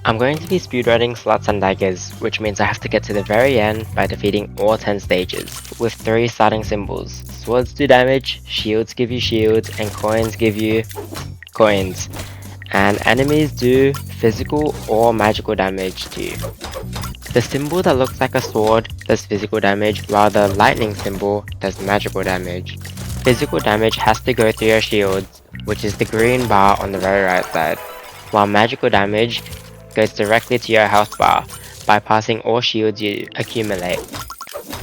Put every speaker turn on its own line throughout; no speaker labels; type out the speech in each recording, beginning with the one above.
I'm going to be speedrunning Slots and Daggers, which means I have to get to the very end by defeating all 10 stages, with 3 starting symbols. Swords do damage, shields give you shields, and coins give you coins. And enemies do physical or magical damage to you. The symbol that looks like a sword does physical damage, while the lightning symbol does magical damage. Physical damage has to go through your shields, which is the green bar on the very right side, while magical damage goes directly to your health bar, bypassing all shields you accumulate.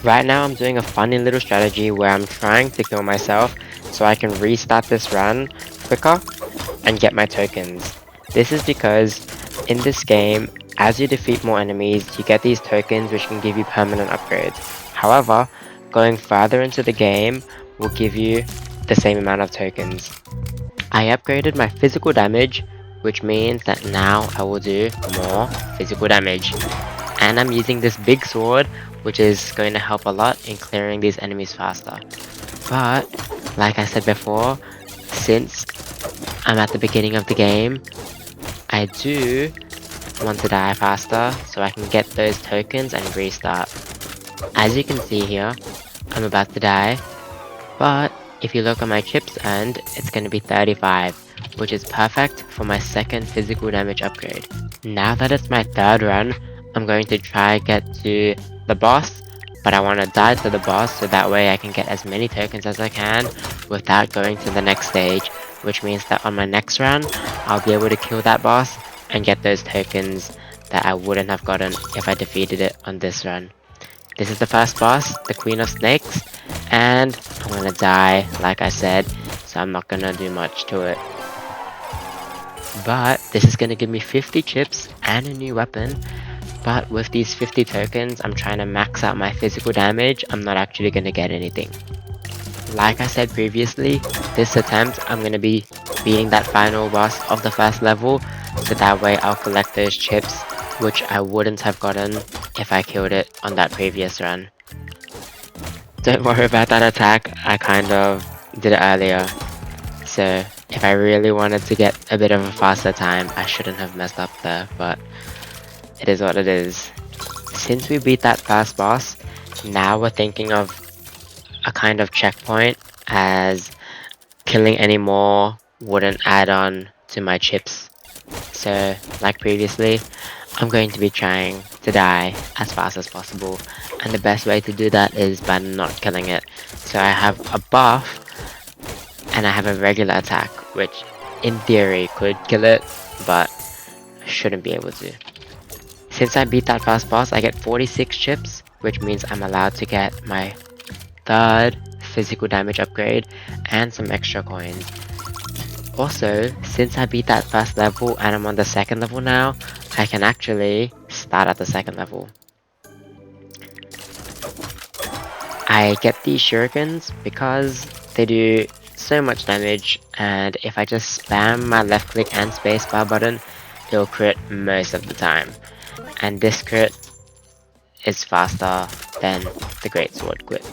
Right now I'm doing a funny little strategy where I'm trying to kill myself so I can restart this run quicker and get my tokens. This is because in this game, as you defeat more enemies, you get these tokens which can give you permanent upgrades. However, going further into the game will give you the same amount of tokens. I upgraded my physical damage, which means that now I will do more physical damage. And I'm using this big sword, which is going to help a lot in clearing these enemies faster. But, like I said before, since I'm at the beginning of the game, I do want to die faster so I can get those tokens and restart. As you can see here, I'm about to die, but if you look at my chips earned, it's going to be 35, which is perfect for my second physical damage upgrade. Now that it's my third run, I'm going to try get to the boss, but I want to die to the boss so that way I can get as many tokens as I can without going to the next stage, which means that on my next run, I'll be able to kill that boss and get those tokens that I wouldn't have gotten if I defeated it on this run. This is the first boss, the Queen of Snakes, and I'm gonna die, like I said, so I'm not gonna do much to it. But this is gonna give me 50 chips and a new weapon, but with these 50 tokens, I'm trying to max out my physical damage. I'm not actually gonna get anything. Like I said previously, this attempt I'm gonna be beating that final boss of the first level, so that way I'll collect those chips, which I wouldn't have gotten if I killed it on that previous run. Don't worry about that attack, I kind of did it earlier. So if I really wanted to get a bit of a faster time, I shouldn't have messed up there, but it is what it is. Since we beat that first boss, now we're thinking of a kind of checkpoint, as killing any more wouldn't add on to my chips. So, like previously, I'm going to be trying to die as fast as possible, and the best way to do that is by not killing it. So I have a buff, and I have a regular attack, which in theory could kill it, but shouldn't be able to. Since I beat that first boss, I get 46 chips, which means I'm allowed to get my third physical damage upgrade and some extra coins. Also, since I beat that first level and I'm on the second level now, I can actually start at the second level. I get these shurikens because they do so much damage, and if I just spam my left click and spacebar button, it'll crit most of the time. And this crit is faster than the great sword crit.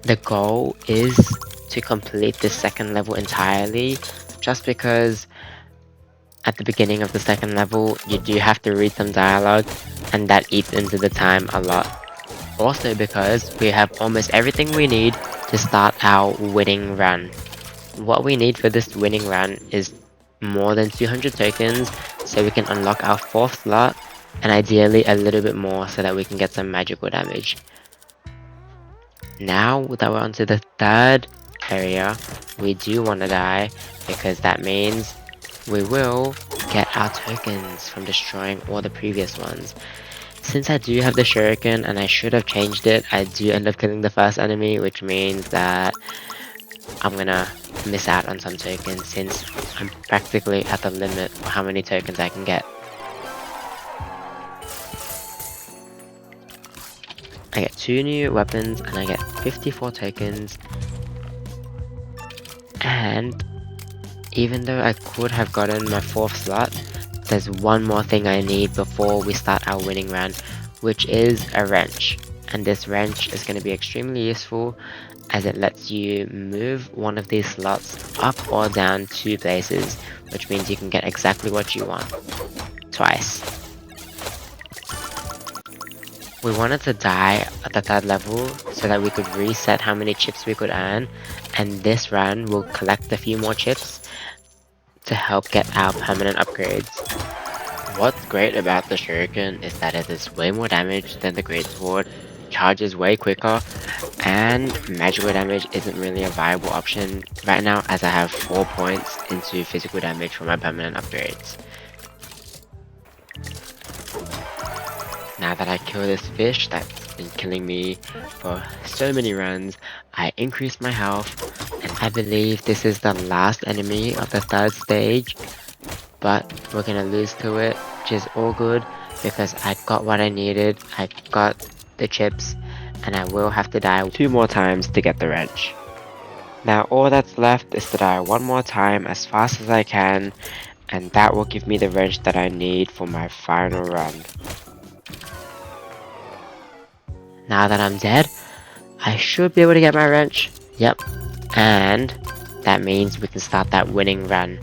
The goal is to complete this second level entirely, just because at the beginning of the second level you do have to read some dialogue, and that eats into the time a lot. Also because we have almost everything we need to start our winning run. What we need for this winning run is more than 200 tokens so we can unlock our 4th slot, and ideally a little bit more so that we can get some magical damage. Now that we're onto the third area, we do want to die, because that means we will get our tokens from destroying all the previous ones. Since I do have the shuriken and I should have changed it, I do end up killing the first enemy, which means that I'm gonna miss out on some tokens since I'm practically at the limit for how many tokens I can get. I get 2 new weapons and I get 54 tokens, and even though I could have gotten my 4th slot, there's one more thing I need before we start our winning run, which is a wrench. And this wrench is going to be extremely useful, as it lets you move one of these slots up or down 2 places, which means you can get exactly what you want, twice. We wanted to die at the 3rd level so that we could reset how many chips we could earn, and this run will collect a few more chips to help get our permanent upgrades. What's great about the shuriken is that it does way more damage than the great sword, charges way quicker, and magical damage isn't really a viable option right now as I have 4 points into physical damage for my permanent upgrades. Now that I kill this fish that's been killing me for so many runs, I increase my health, and I believe this is the last enemy of the 3rd stage, but we're gonna lose to it, which is all good because I got what I needed, I got the chips, and I will have to die 2 more times to get the wrench. Now all that's left is to die 1 more time as fast as I can, and that will give me the wrench that I need for my final run. Now that I'm dead, I should be able to get my wrench. Yep. And that means we can start that winning run.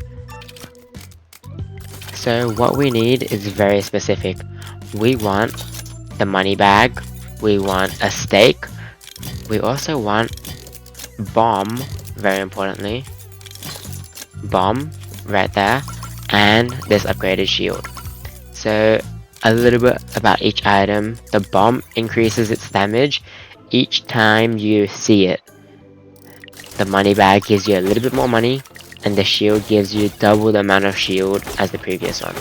So what we need is very specific. We want the money bag. We want a steak. We also want bomb, very importantly. Bomb, right there. And this upgraded shield. So a little bit about each item. The bomb increases its damage each time you see it. The money bag gives you a little bit more money, and the shield gives you double the amount of shield as the previous one.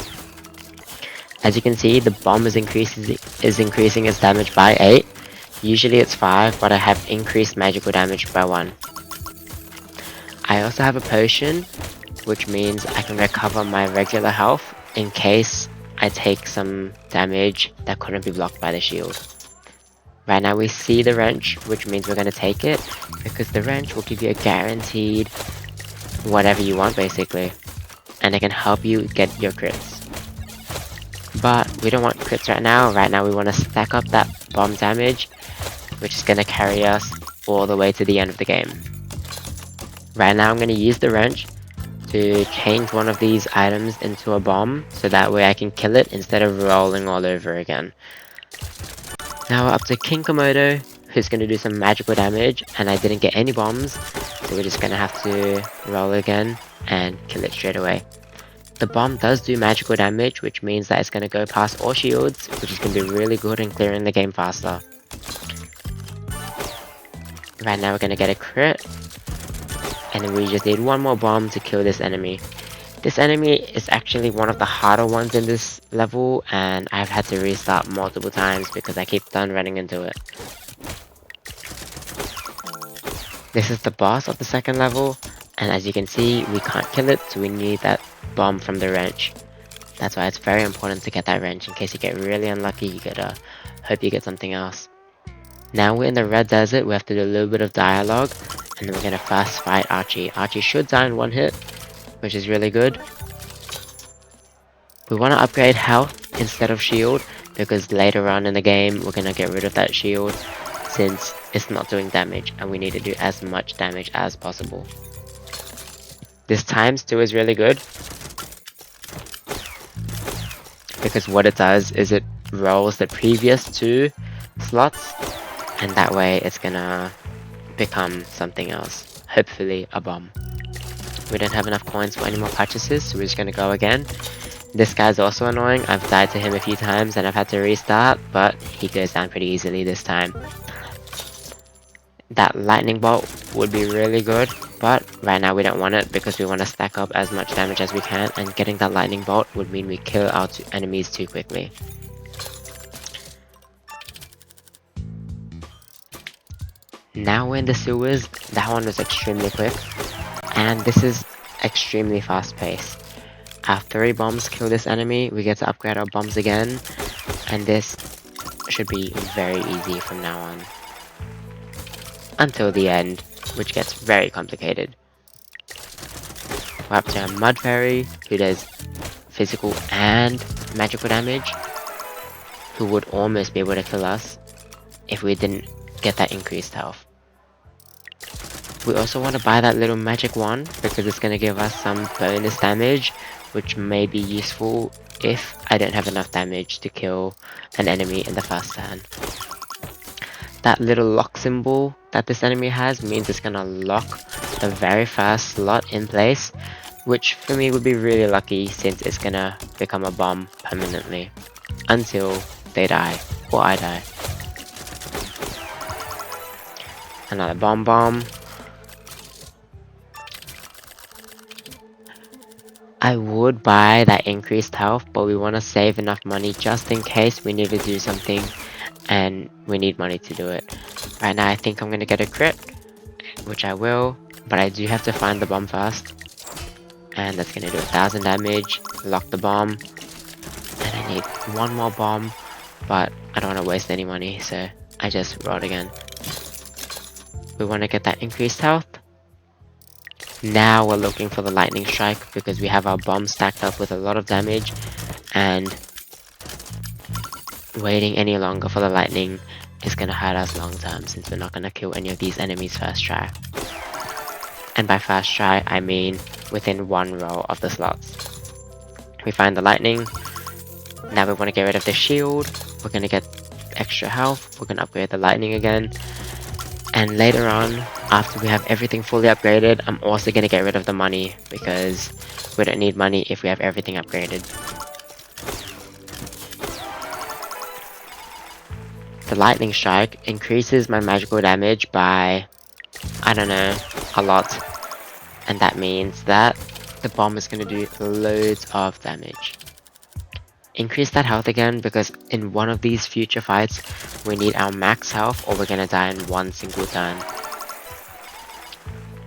As you can see, the bomb is increasing its damage by 8. Usually it's 5, but I have increased magical damage by 1. I also have a potion, which means I can recover my regular health in case I take some damage that couldn't be blocked by the shield. Right now we see the wrench, which means we're going to take it, because the wrench will give you a guaranteed whatever you want basically, and it can help you get your crits. But we don't want crits right now. Right now we want to stack up that bomb damage, which is going to carry us all the way to the end of the game. Right now I'm going to use the wrench to change one of these items into a bomb, so that way I can kill it instead of rolling all over again. Now we're up to King Komodo, who's going to do some magical damage, and I didn't get any bombs, so we're just going to have to roll again and kill it straight away. The bomb does do magical damage, which means that it's going to go past all shields, which is going to be really good in clearing the game faster. Right now we're going to get a crit, and then we just need 1 more bomb to kill this enemy. This enemy is actually one of the harder ones in this level, and I've had to restart multiple times because I keep on running into it. This is the boss of the 2nd level, and as you can see, we can't kill it, so we need that bomb from the wrench. That's why it's very important to get that wrench. In case you get really unlucky, you gotta hope you get something else. Now we're in the red desert, we have to do a little bit of dialogue, and then we're gonna first fight Archie. Archie should die in 1 hit, which is really good. We want to upgrade health instead of shield, because later on in the game we're gonna get rid of that shield since it's not doing damage, and we need to do as much damage as possible. This ×2 is really good, because what it does is it rolls the previous 2 slots, and that way it's gonna become something else, hopefully a bomb. We don't have enough coins for any more purchases, so we're just gonna go again. This guy's also annoying. I've died to him a few times and I've had to restart, but he goes down pretty easily this time. That lightning bolt would be really good, but right now we don't want it because we want to stack up as much damage as we can, and getting that lightning bolt would mean we kill our enemies too quickly. Now we're in the sewers. That one was extremely quick, and this is extremely fast paced. Our 3 bombs kill this enemy, we get to upgrade our bombs again, and this should be very easy from now on. Until the end, which gets very complicated. We're up to a Mud Fairy, who does physical and magical damage, who would almost be able to kill us if we didn't get that increased health. We also want to buy that little magic wand because it's going to give us some bonus damage, which may be useful if I don't have enough damage to kill an enemy in the first turn. That little lock symbol that this enemy has means it's going to lock the very first slot in place, which for me would be really lucky since it's going to become a bomb permanently until they die or I die. Another bomb. I would buy that increased health, but we want to save enough money just in case we need to do something and we need money to do it. Right now I think I'm going to get a crit, which I will, but I do have to find the bomb first. And that's going to do 1000 damage, lock the bomb, and I need one more bomb, but I don't want to waste any money, so I just rolled again. We want to get that increased health. Now we're looking for the lightning strike because we have our bomb stacked up with a lot of damage, and waiting any longer for the lightning is going to hurt us long term since we're not going to kill any of these enemies first try. And by first try I mean within one row of the slots. We find the lightning. Now we want to get rid of the shield. We're going to get extra health. We're going to upgrade the lightning again. And later on, after we have everything fully upgraded, I'm also going to get rid of the money because we don't need money if we have everything upgraded. The lightning strike increases my magical damage by, I don't know, a lot. And that means that the bomb is going to do loads of damage. Increase that health again because in one of these future fights we need our max health or we're gonna die in one single turn.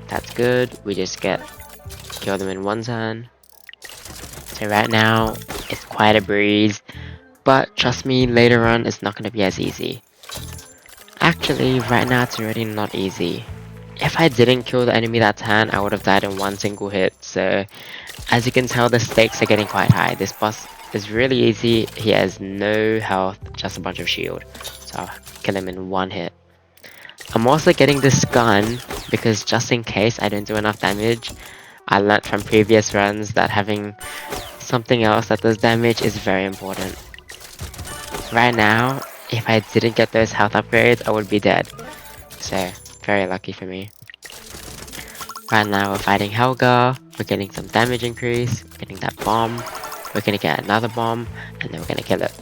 That's good, we just kill them in one turn. So right now it's quite a breeze, but trust me, later on it's not gonna be as easy. Actually, right now it's already not easy. If I didn't kill the enemy that turn, I would have died in one single hit, so as you can tell the stakes are getting quite high. This boss is really easy. He has no health, just a bunch of shield. So I'll kill him in one hit. I'm also getting this gun because just in case I don't do enough damage, I learnt from previous runs that having something else that does damage is very important. Right now, if I didn't get those health upgrades, I would be dead. So, very lucky for me. Right now we're fighting Helga, we're getting some damage increase, getting that bomb. We're gonna get another bomb, and then we're gonna kill it.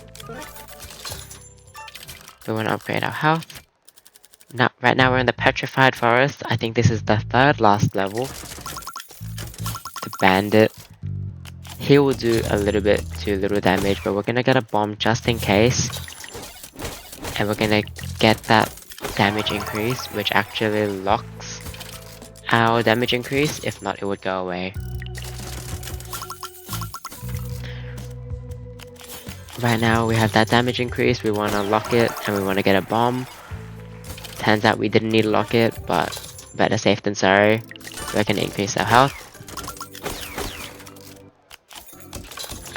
We wanna upgrade our health. Now, right now we're in the Petrified Forest. I think this is the third last level. The Bandit. He will do a little bit too little damage, but we're gonna get a bomb just in case. And we're gonna get that damage increase, which actually locks our damage increase. If not, it would go away. Right now we have that damage increase, we want to lock it and we want to get a bomb. Turns out we didn't need to lock it, but better safe than sorry. We're going to increase our health.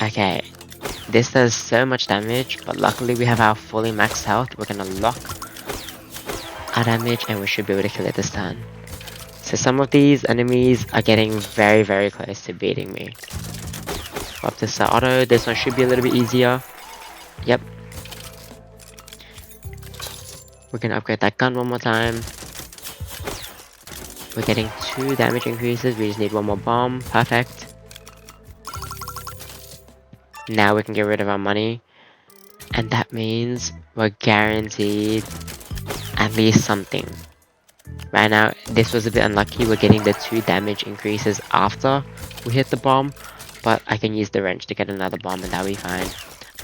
Okay, this does so much damage, but luckily we have our fully maxed health. We're going to lock our damage and we should be able to kill it this turn. So some of these enemies are getting very, very close to beating me. Up to Sir Otto, this one should be a little bit easier. Yep. We're gonna upgrade that gun one more time. We're getting 2 damage increases, we just need one more bomb. Perfect. Now we can get rid of our money. And that means we're guaranteed at least something. Right now, this was a bit unlucky, we're getting the 2 damage increases after we hit the bomb. But I can use the wrench to get another bomb and that'll be fine.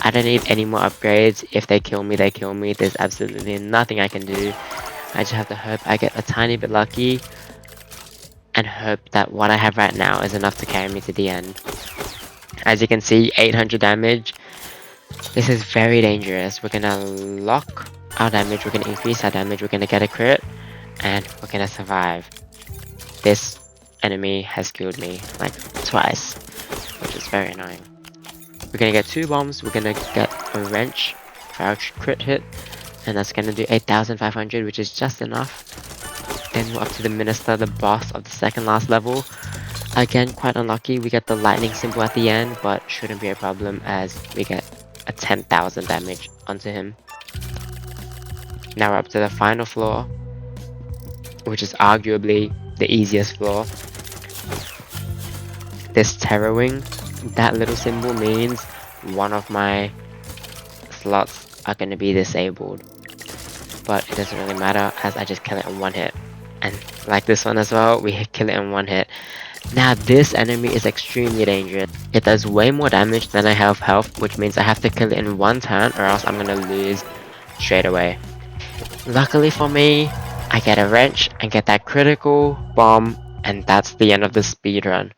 I don't need any more upgrades. If they kill me, they kill me. There's absolutely nothing I can do. I just have to hope I get a tiny bit lucky. And hope that what I have right now is enough to carry me to the end. As you can see, 800 damage. This is very dangerous. We're gonna lock our damage. We're gonna increase our damage. We're gonna get a crit. And we're gonna survive. This enemy has killed me like twice, which is very annoying. We're gonna get 2 bombs, we're gonna get a wrench for our crit hit, and that's gonna do 8,500, which is just enough. Then we're up to the Minister, the boss of the second last level. Again, quite unlucky, we get the lightning symbol at the end, but shouldn't be a problem as we get a 10,000 damage onto him. Now we're up to the final floor, which is arguably the easiest floor. This Terror Wing, that little symbol means one of my slots are going to be disabled. But it doesn't really matter as I just kill it in one hit. And like this one as well, we kill it in one hit. Now this enemy is extremely dangerous. It does way more damage than I have health, which means I have to kill it in one turn or else I'm gonna lose straight away. Luckily for me, I get a wrench and get that critical bomb, and that's the end of the speedrun,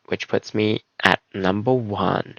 which puts me at number 1.